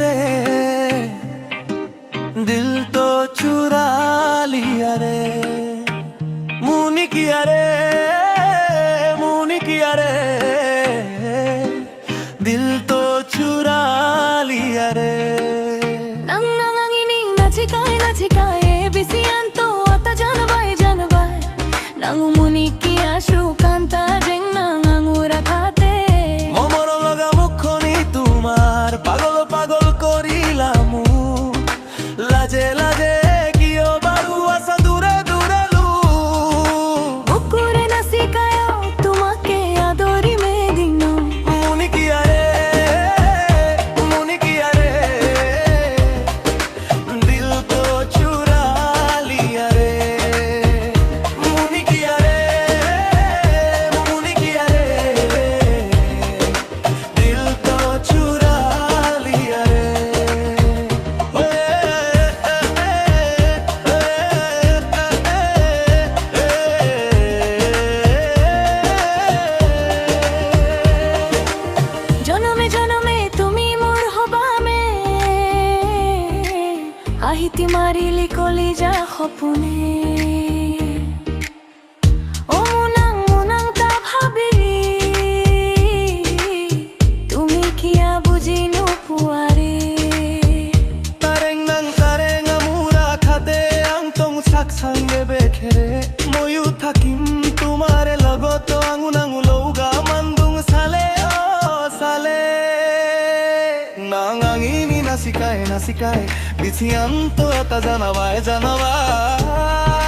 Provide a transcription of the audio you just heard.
रे, दिल तो चुरा लिया रे, मुनी किया रे, मुनी किया रे, दिल तो चुरा लिया रे. Nang nangangini nachikae bisianto ata janabay nang umuni kiya shukanta jeng nangangura khate মমর লগা মুখনি তোমার পাগল পাগল করিলামু লাজে লাজে কিয় বারু আসা দূরে দূরে লু bukure nasikayo tumake adori medino মুনি কিয়া রে, মুনি কিয়া রে, দিল তো চুরা লিয়া রে, মুনি কিয়া রে, মুনি কিয়া রে, দিল তো চুরা লিয়া রে. জনমে জনমে তুমি মোর হবামে আহিতি মারিলি কলিজা সপোনে ও মুনাং মুনাং তা ভাবি তুমি কিয়া বুঝি নোপোৱাৰে তাৰেং আমুৰা খাতে আংতং চাক চাংগে বেখেৰে ময়ো থাকিম তোমাৰে লগত আঙু নাঙু লৌগা মান্দুং চালে চালে নাঙাঙিনি নাচিকাই নাচিকাই বিচিয়ান্ত এটা জানাবাই জানাবাই